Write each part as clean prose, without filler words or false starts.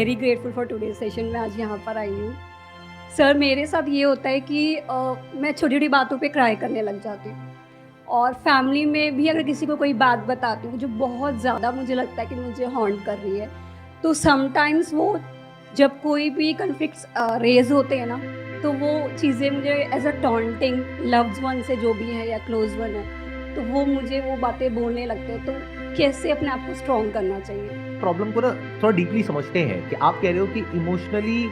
Very grateful for today's session. मैं आज यहाँ पर आई हूँ। सर मेरे साथ ये होता है कि मैं छोटी छोटी बातों पे क्राई करने लग जाती हूँ, और फैमिली में भी अगर किसी को कोई बात बताती हूँ जो बहुत ज़्यादा मुझे लगता है कि मुझे हॉन्ट कर रही है, तो समटाइम्स वो जब कोई भी कन्फ्लिक्ट्स रेज होते हैं ना, तो वो चीज़ें मुझे as a taunting loved one से जो भी है या क्लोज वन है, तो वो मुझे वो बातें बोलने लगते हैं। तो कैसे अपने आप को स्ट्रॉन्ग करना चाहिए? प्रॉब्लम को ना थोड़ा डीपली समझते हैं कि आप कह रहे हो कि इमोशनली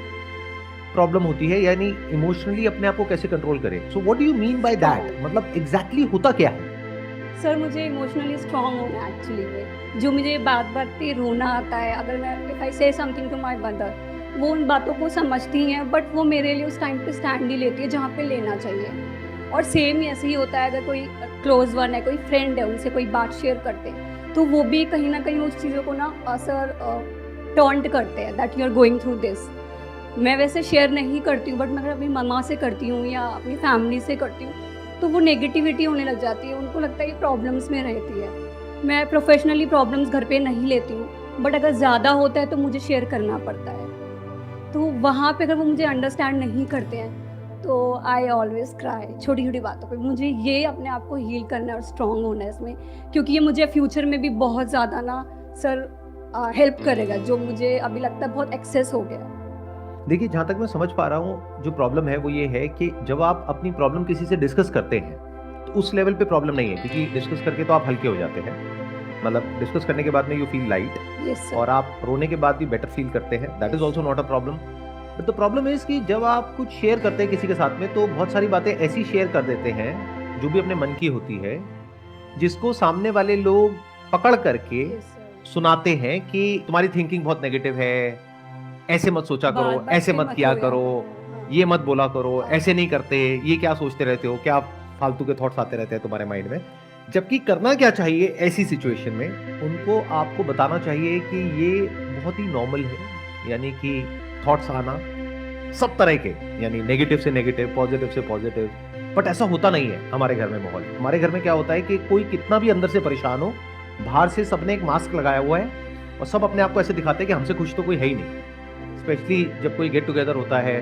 प्रॉब्लम होती है, यानी इमोशनली अपने आप को कैसे कंट्रोल करें। So what do you mean by that? मतलब एग्जैक्टली होता क्या है? सर मुझे इमोशनली स्ट्रॉन्ग होना है एक्चुअली में। जो मुझे बात बात पे रोना आता है, अगर मैं इफ़ आई से समथिंग टू माय मदर, वो उन बातों को समझती हैं, बट वो मेरे लिए उस टाइम पे स्टैंड नहीं लेती है जहाँ पे लेना चाहिए। और सेम ही ऐसे ही होता है, अगर कोई क्लोज वन है, कोई फ्रेंड है, उनसे कोई बात शेयर करते हैं, तो वो भी कहीं ना कहीं उस चीज़ों को ना सर टॉन्ट करते हैं that you are going through this. मैं वैसे शेयर नहीं करती हूँ, बट मैं अगर अपनी मम्मा से करती हूँ या अपनी फैमिली से करती हूँ, तो वो नेगेटिविटी होने लग जाती है। उनको लगता है कि प्रॉब्लम्स में रहती है। मैं प्रोफेशनली प्रॉब्लम्स घर पे नहीं लेती हूँ, बट अगर ज़्यादा होता है तो मुझे शेयर करना पड़ता है। तो वहाँ पे अगर वो मुझे अंडरस्टैंड नहीं करते हैं, तो आई ऑलवेज क्राई छोटी छोटी बातों पे। मुझे ये अपने आप को हील करना है और स्ट्रॉन्ग होना है इसमें, क्योंकि ये मुझे फ्यूचर में भी बहुत ज़्यादा ना सर हेल्प करेगा, जो मुझे अभी लगता है बहुत एक्सेस हो गया। देखिए, जहाँ तक मैं समझ पा रहा हूँ, जो प्रॉब्लम है वो ये है कि जब आप अपनी प्रॉब्लम किसी से डिस्कस करते हैं तो उस लेवल पे प्रॉब्लम नहीं है, क्योंकि डिस्कस करके तो आप हल्के हो जाते हैं। मतलब डिस्कस करने के बाद में you feel light, yes sir. और आप रोने के बाद भी बेटर फील करते हैं। That is also not a problem. But the problem is कि जब आप कुछ शेयर करते हैं किसी के साथ में, तो बहुत सारी बातें ऐसी शेयर कर देते हैं जो भी अपने मन की होती है, जिसको सामने वाले लोग पकड़ करके यस सर। सुनाते हैं कि तुम्हारी थिंकिंग बहुत नेगेटिव है, ऐसे मत सोचा बात करो, बात ऐसे पे मत मत किया रोया करो, करो। हाँ। ये मत बोला करो, हाँ। ऐसे नहीं करते, ये क्या सोचते रहते हो, क्या फालतू के थॉट्स आते रहते हैं तुम्हारे माइंड में। जबकि करना क्या चाहिए ऐसी सिचुएशन में, उनको आपको बताना चाहिए कि ये बहुत ही नॉर्मल है। यानी कि थॉट्स आना सब तरह के, यानी नेगेटिव से नेगेटिव, पॉजिटिव से पॉजिटिव। बट ऐसा होता नहीं है हमारे घर में माहौल। हमारे घर में क्या होता है कि कोई कितना भी अंदर से परेशान हो, बाहर से सबने एक मास्क लगाया हुआ है और सब अपने आप को ऐसे दिखाते हैं कि हमसे खुश तो कोई है ही नहीं। स्पेशली जब कोई गेट टुगेदर होता है,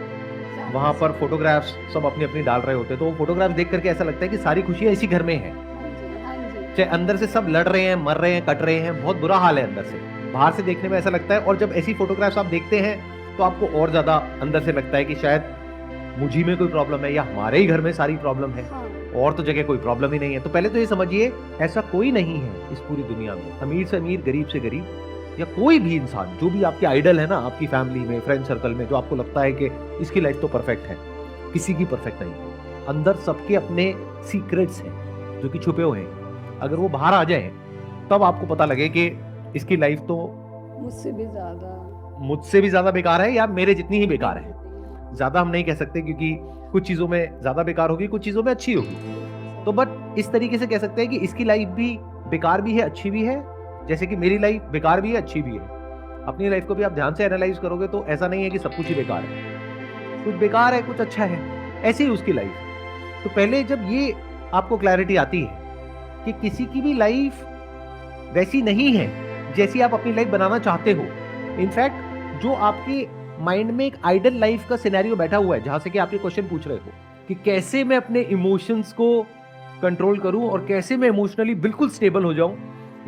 वहां पर फोटोग्राफ्स सब अपनी अपनी डाल रहे होते हैं, तो वो फोटोग्राफ्स देख करके ऐसा लगता है कि सारी खुशियां इसी घर में है। हाँ जी, हाँ जी। चाहे अंदर से सब लड़ रहे हैं, मर रहे हैं, कट रहे हैं, बहुत बुरा हाल है अंदर से। बाहर से देखने में ऐसा लगता है, और जब ऐसी फोटोग्राफ्स आप देखते हैं तो आपको और ज्यादा अंदर से लगता है कि शायद मुझी में कोई प्रॉब्लम है, या हमारे ही घर में सारी प्रॉब्लम है, हाँ। और तो जगह कोई प्रॉब्लम ही नहीं है। तो पहले तो ये समझिए, ऐसा कोई नहीं है इस पूरी दुनिया में, अमीर से अमीर, गरीब से गरीब, या कोई भी इंसान, जो भी आपके आइडल है ना, आपकी फैमिली में, फ्रेंड सर्कल में, जो आपको लगता है कि इसकी लाइफ तो परफेक्ट है, किसी की परफेक्ट नहीं है। अंदर सबके अपने सीक्रेट्स हैं जो कि छुपे हुए हैं। अगर वो बाहर आ जाए तब आपको पता लगे कि इसकी लाइफ तो मुझसे भी ज्यादा बेकार है, या मेरे जितनी ही बेकार है। ज्यादा हम नहीं कह सकते, क्योंकि कुछ चीजों में ज्यादा बेकार होगी, कुछ चीजों में अच्छी होगी। तो बट इस तरीके से कह सकते हैं कि इसकी लाइफ भी बेकार भी है, अच्छी भी है, जैसे कि मेरी लाइफ बेकार भी है, अच्छी भी है। अपनी लाइफ को भी आप ध्यान से एनालाइज करोगे तो ऐसा नहीं है कि सब कुछ ही बेकार है, कुछ बेकार है, कुछ अच्छा है, ऐसी ही उसकी लाइफ। तो पहले जब ये आपको क्लैरिटी आती है कि किसी की भी लाइफ वैसी नहीं है जैसी आप अपनी लाइफ बनाना चाहते हो। इनफैक्ट जो आपके माइंड में एक आइडल लाइफ का सिनेरियो बैठा हुआ है, जहां से कि आप ये क्वेश्चन पूछ रहे हो कि कैसे मैं अपने इमोशंस को कंट्रोल करूं और कैसे मैं इमोशनली बिल्कुल स्टेबल हो जाऊं,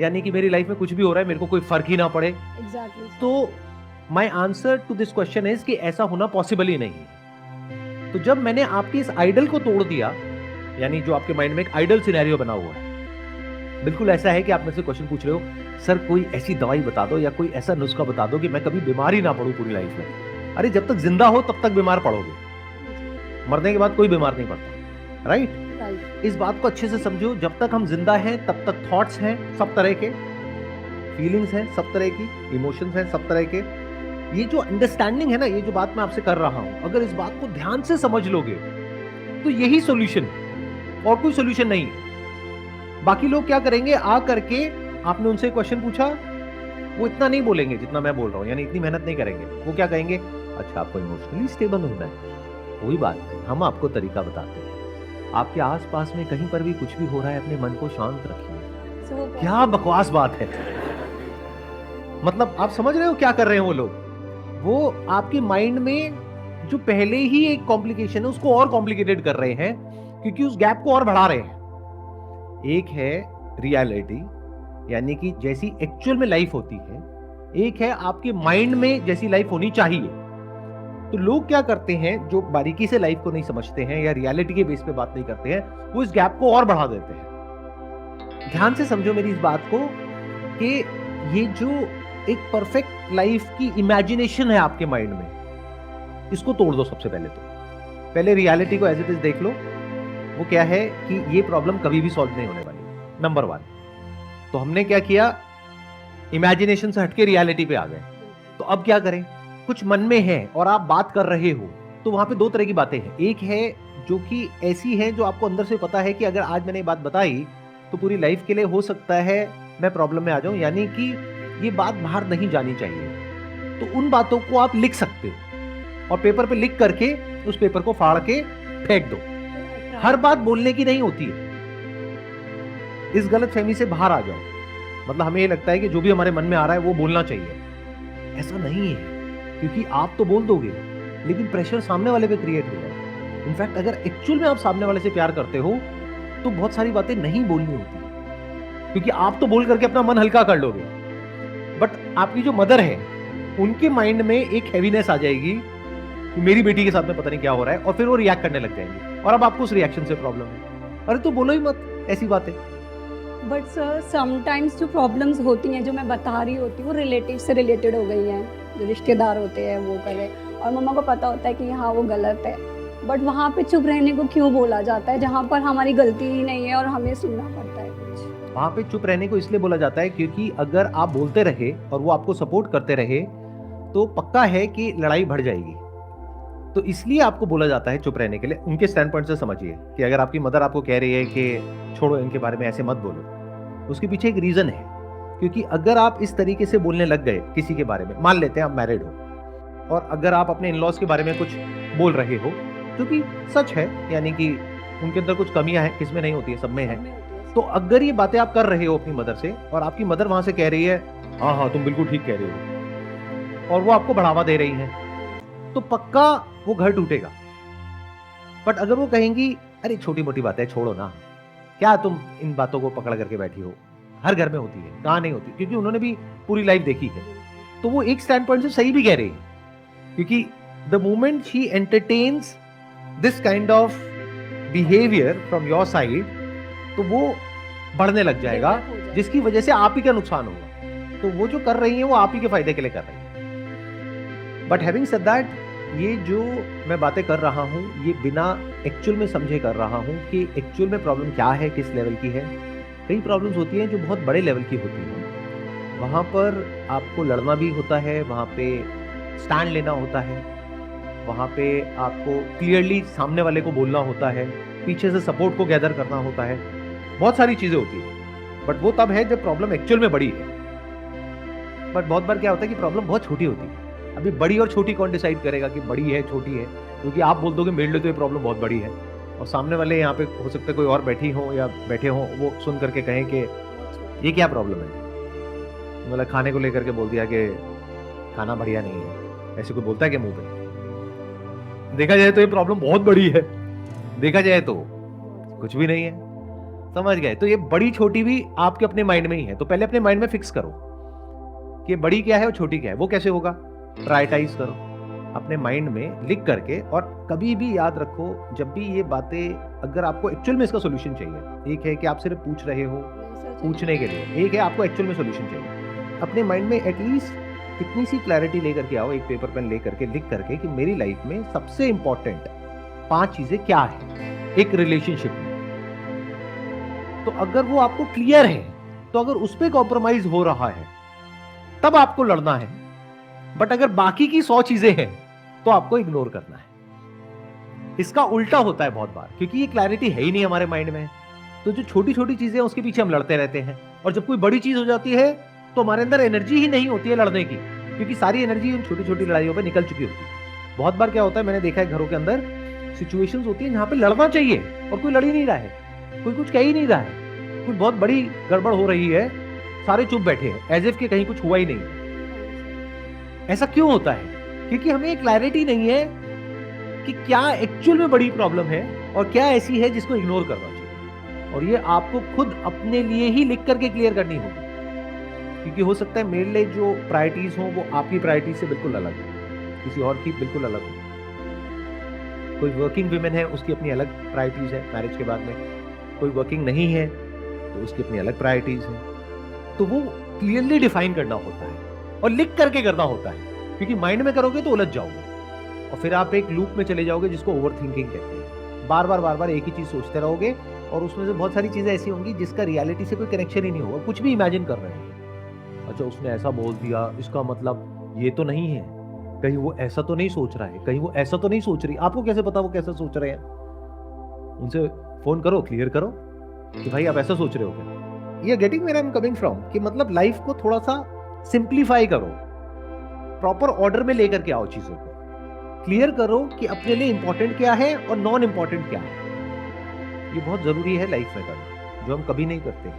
यानी कि मेरी लाइफ में कुछ भी हो रहा है मेरे को कोई फर्क ही ना पड़े। एग्जैक्टली। तो my answer to this question is कि ऐसा होना पॉसिबल ही नहीं है। तो जब मैंने आपकी इस आइडल को तोड़ दिया, यानी जो आपके माइंड में एक आइडल सिनेरियो बना हुआ है, बिल्कुल ऐसा है कि आप मेरे से क्वेश्चन पूछ रहे हो, सर कोई ऐसी दवाई बता दो या कोई ऐसा नुस्खा बता दो कि मैं कभी बीमार ही ना पड़ूं पूरी लाइफ में। अरे जब तक जिंदा हो तब तक बीमार पड़ोगे, मरने के बाद कोई बीमार नहीं पड़ता, राइट? इस बात को अच्छे से समझो, जब तक हम जिंदा हैं तब तक थॉट्स हैं सब तरह के, फीलिंग्स हैं सब तरह की, इमोशंस हैं सब तरह के। ये जो अंडरस्टैंडिंग है ना, ये जो बात मैं आपसे कर रहा हूं, अगर इस बात को ध्यान से समझ लोगे तो यही सॉल्यूशन, और कोई सॉल्यूशन नहीं है। बाकी लोग क्या करेंगे, आ करके आपने उनसे क्वेश्चन पूछा, वो इतना नहीं बोलेंगे जितना मैं बोल रहा हूं, यानी इतनी मेहनत नहीं करेंगे। वो क्या कहेंगे, अच्छा आपको इमोशनली स्टेबल होना है, कोई बात नहीं, हम आपको तरीका बताते हैं। आपके आसपास में कहीं पर भी कुछ भी हो रहा है, अपने मन को शांत रखिए। क्या बकवास बात है। मतलब आप समझ रहे हो क्या कर रहे हैं वो लोग? वो आपके माइंड में जो पहले ही एक कॉम्प्लिकेशन है उसको और कॉम्प्लिकेटेड कर रहे हैं, क्योंकि उस गैप को और बढ़ा रहे हैं। एक है रियलिटी, यानी कि जैसी एक्चुअल में लाइफ होती है, एक है आपके माइंड में जैसी लाइफ होनी चाहिए। तो लोग क्या करते हैं, जो बारीकी से लाइफ को नहीं समझते हैं या रियलिटी के बेस पे बात नहीं करते हैं, वो इस गैप को और बढ़ा देते हैं। ध्यान से समझो मेरी इस बात को कि ये जो एक परफेक्ट लाइफ की इमेजिनेशन है आपके माइंड में, इसको तोड़ दो। सबसे पहले तो पहले रियलिटी को एज इट इज देख लो। वो क्या है कि ये प्रॉब्लम कभी भी सॉल्व नहीं होने वाली, नंबर 1। तो हमने क्या किया, इमेजिनेशन से हटके रियलिटी पे आ गए। तो अब क्या करें, कुछ मन में है और आप बात कर रहे हो, तो वहां पे 2 तरह की बातें हैं। एक है जो कि ऐसी है जो आपको अंदर से पता है कि अगर आज मैंने ये बात बताई तो पूरी लाइफ के लिए हो सकता है मैं प्रॉब्लम में आ जाऊं, यानी कि ये बात बाहर नहीं जानी चाहिए। तो उन बातों को आप लिख सकते हो और पेपर पे लिख करके उस पेपर को फाड़ के फेंक दो। हर बात बोलने की नहीं होती है। इस गलतफहमी से बाहर आ जाओ। मतलब हमें ये लगता है कि जो भी हमारे मन में आ रहा है वो बोलना चाहिए। ऐसा नहीं है, क्योंकि आप तो बोल दोगे लेकिन प्रेशर सामने वाले पे क्रिएट हो जाएगा। इनफैक्ट अगर एक्चुअल में आप सामने वाले से प्यार करते हो तो बहुत सारी बातें नहीं बोलनी होती, क्योंकि आप तो बोल करके अपना मन हल्का कर लोगे, बट आपकी जो मदर है उनके माइंड में एक हैवीनेस आ जाएगी कि मेरी बेटी के साथ में पता नहीं क्या हो रहा है, और फिर वो रिएक्ट करने लग जाएंगे और अब आपको उस रिएक्शन से प्रॉब्लम है। अरे तो बोलो ही मत ऐसी बातें। बट सर समटाइम्स जो प्रॉब्लम्स होती हैं जो मैं बता रही होती हूँ वो रिलेटिव से रिलेटेड हो गई हैं, जो रिश्तेदार होते हैं वो करे, और मम्मा को पता होता है कि हाँ वो गलत है, बट वहाँ पे चुप रहने को क्यों बोला जाता है जहाँ पर हमारी गलती ही नहीं है और हमें सुनना पड़ता है कुछ। वहां पे चुप रहने को इसलिए बोला जाता है क्योंकि अगर आप बोलते रहे और वो आपको सपोर्ट करते रहे तो पक्का है कि लड़ाई बढ़ जाएगी। तो इसलिए आपको बोला जाता है चुप रहने के लिए। उनके स्टैंड पॉइंट से समझिए कि अगर आपकी मदर आपको कह रही है कि छोड़ो इनके बारे में, ऐसे मत बोलो, उसके पीछे एक रीजन है। क्योंकि अगर आप इस तरीके से बोलने लग गए किसी के बारे में, मान लेते हैं आप मैरिड हो और अगर आप अपने इन-लॉज के बारे में कुछ बोल रहे हो जो कि सच है, यानी कि उनके अंदर कुछ कमियां हैं, किसमें नहीं होती है, सब में है, तो अगर ये बातें आप कर रहे हो अपनी मदर से और आपकी मदर वहां से कह रही है हाँ हाँ तुम बिल्कुल ठीक कह रहे हो, और वो आपको बढ़ावा दे रही है, तो पक्का वो घर टूटेगा। बट अगर वो कहेंगी अरे छोटी मोटी बातें छोड़ो ना, क्या तुम इन बातों को पकड़ करके बैठी हो, हर घर में होती है, कहाँ नहीं होती, क्योंकि उन्होंने भी पूरी लाइफ देखी है, तो वो एक स्टैंड पॉइंट से सही भी कह रही है। क्योंकि the moment she entertains this kind of behaviour from your side, तो वो बढ़ने लग जाएगा, जिसकी वजह से आप ही का नुकसान होगा। तो वो जो कर रही है वो आप ही के फायदे के लिए कर रही है। बट हैविंग सेड दैट, ये जो मैं बातें कर रहा हूँ ये बिना एक्चुअल में समझे कर रहा हूँ कि एक्चुअल में प्रॉब्लम क्या है, किस लेवल की है। कई प्रॉब्लम्स होती हैं जो बहुत बड़े लेवल की होती हैं, वहाँ पर आपको लड़ना भी होता है, वहाँ पे स्टैंड लेना होता है, वहाँ पे आपको क्लियरली सामने वाले को बोलना होता है, पीछे से सपोर्ट को गैदर करना होता है, बहुत सारी चीज़ें होती हैं। बट वो तब है जब प्रॉब्लम एक्चुअल में बड़ी है। बट बहुत बार क्या होता है कि प्रॉब्लम बहुत छोटी होती है। अभी बड़ी और छोटी कौन डिसाइड करेगा कि बड़ी है छोटी है, क्योंकि आप बोल दोगे मेरे लिए तो ये प्रॉब्लम बहुत बड़ी है, और सामने वाले यहाँ पे हो सकता है कोई और बैठी हो या बैठे हो, वो सुन करके कहें कि ये क्या प्रॉब्लम है। मतलब खाने को लेकर के बोल दिया कि खाना बढ़िया नहीं है, ऐसे कोई बोलता है क्या मुंह पे? देखा जाए तो ये प्रॉब्लम बहुत बड़ी है, देखा जाए तो कुछ भी नहीं है। समझ गए? तो ये बड़ी छोटी भी आपके अपने माइंड में ही है। तो पहले अपने माइंड में फिक्स करो कि बड़ी क्या है और छोटी क्या है। वो कैसे होगा? प्रायोरिटाइज करो अपने माइंड में लिख करके, और कभी भी याद रखो जब भी ये बातें, अगर आपको एक्चुअल में इसका सोल्यूशन चाहिए, एक है कि आप सिर्फ पूछ रहे हो पूछने के लिए, एक है आपको एक्चुअल में सोल्यूशन चाहिए, अपने माइंड में एटलीस्ट इतनी सी क्लैरिटी लेकर के आओ, एक पेपर पेन लेकर के लिख करके कि मेरी लाइफ में सबसे इंपॉर्टेंट 5 चीजें क्या है एक रिलेशनशिप में। तो अगर वो आपको क्लियर है, तो अगर उस पर कॉम्प्रोमाइज हो रहा है तब आपको लड़ना है। बट अगर बाकी की 100 चीजें हैं तो आपको इग्नोर करना है। इसका उल्टा होता है बहुत बार, क्योंकि ये क्लैरिटी है ही नहीं हमारे माइंड में। तो जो छोटी छोटी चीजें हैं उसके पीछे हम लड़ते रहते हैं, और जब कोई बड़ी चीज हो जाती है तो हमारे अंदर एनर्जी ही नहीं होती है लड़ने की, क्योंकि सारी एनर्जी उन छोटी छोटी लड़ाइयों पे निकल चुकी होती है। बहुत बार क्या होता है, मैंने देखा है घरों के अंदर सिचुएशंस होती है जहां पे लड़ना चाहिए और कोई लड़ ही नहीं रहा है, कोई कुछ कह ही नहीं रहा है, कोई बहुत बड़ी गड़बड़ हो रही है, सारे चुप बैठे हैं एज इफ कि कहीं कुछ हुआ ही नहीं। ऐसा क्यों होता है? क्योंकि हमें क्लैरिटी नहीं है कि क्या एक्चुअल में बड़ी प्रॉब्लम है और क्या ऐसी है जिसको इग्नोर करना चाहिए। और ये आपको खुद अपने लिए ही लिख करके क्लियर करनी होगी, क्योंकि हो सकता है मेरे लिए जो प्रायोरिटीज हो वो आपकी प्रायोरिटी से बिल्कुल अलग हो, किसी और की बिल्कुल अलग हो। कोई वर्किंग वुमेन है, उसकी अपनी अलग प्रायोरिटीज है मैरिज के बाद में, कोई वर्किंग नहीं है तो उसकी अपनी अलग प्रायोरिटीज है। तो वो क्लियरली डिफाइन करना होता है और लिख करके करना होता है, क्योंकि माइंड में करोगे तो उलझ जाओगे और फिर आप एक लूप में चले जाओगे जिसको ओवर थिंकिंग कहते हैं। बार बार एक ही चीज सोचते रहोगे और उसमें से बहुत सारी चीजें ऐसी होंगी जिसका रियलिटी से कोई कनेक्शन ही नहीं होगा, कुछ भी इमेजिन कर रहे हो। अच्छा उसने ऐसा बोल दिया, इसका मतलब ये तो नहीं है, कहीं वो ऐसा तो नहीं सोच रहा है, कहीं वो ऐसा तो नहीं सोच रही। आपको कैसे पता वो कैसा सोच रहे हैं? उनसे फोन करो, क्लियर करो कि भाई आप ऐसा सोच रहे हो क्या। ये getting where I am coming from, कि मतलब लाइफ को थोड़ा सा सिंप्लीफाई करो, प्रॉपर ऑर्डर में लेकर के आओ, चीजों को क्लियर करो कि अपने लिए इंपॉर्टेंट क्या है और नॉन इंपॉर्टेंट क्या है। ये बहुत जरूरी है लाइफ में करना, जो हम कभी नहीं करते।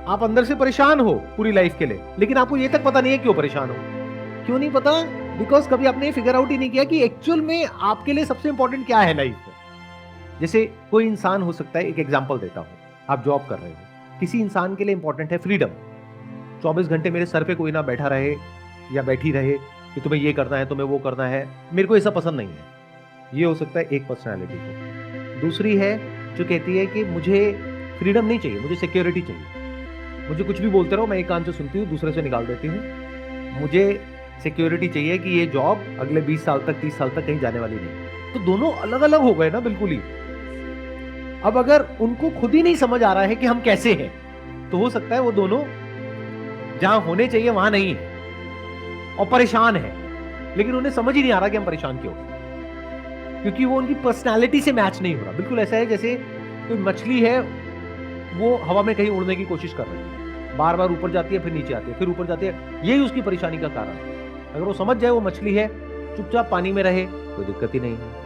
आप अंदर से परेशान हो पूरी लाइफ के लिए, लेकिन आपको ये तक पता नहीं है क्यों परेशान हो। क्यों नहीं पता? बिकॉज कभी आपने फिगर आउट ही नहीं किया कि एक्चुअल में आपके लिए सबसे इंपॉर्टेंट क्या है लाइफ में। जैसे कोई इंसान हो सकता है, एक एग्जांपल देता हूं, आप जॉब कर रहे हो, किसी इंसान के लिए इंपॉर्टेंट है फ्रीडम। 24 घंटे मेरे सर पे कोई ना बैठा रहे या बैठी रहे कि तुम्हें ये करना है, तुम्हें वो करना है, मेरे को ऐसा पसंद नहीं है। ये हो सकता है एक पर्सनैलिटी को। दूसरी है जो कहती है कि मुझे फ्रीडम नहीं चाहिए, मुझे सिक्योरिटी चाहिए। मुझे कुछ भी बोलते रहो, मैं एक कान से सुनती हूँ, दूसरे से निकाल देती हूँ। मुझे सिक्योरिटी चाहिए कि ये जॉब अगले 20 साल तक, 30 साल तक कहीं जाने वाली नहीं। तो दोनों अलग अलग हो गए ना बिल्कुल ही। अब अगर उनको खुद ही नहीं समझ आ रहा है कि हम कैसे हैं, तो हो सकता है वो दोनों जहां होने चाहिए वहां नहीं है और परेशान है, लेकिन उन्हें समझ ही नहीं आ रहा कि हम परेशान क्यों, क्योंकि वो उनकी पर्सनालिटी से मैच नहीं हो रहा। बिल्कुल ऐसा है जैसे कोई मछली है, वो हवा में कहीं उड़ने की कोशिश कर रही है, बार बार ऊपर जाती है, फिर नीचे आती है, फिर ऊपर जाती है। यही उसकी परेशानी का कारण है। अगर वो समझ जाए वो मछली है, चुपचाप पानी में रहे, कोई दिक्कत ही नहीं है।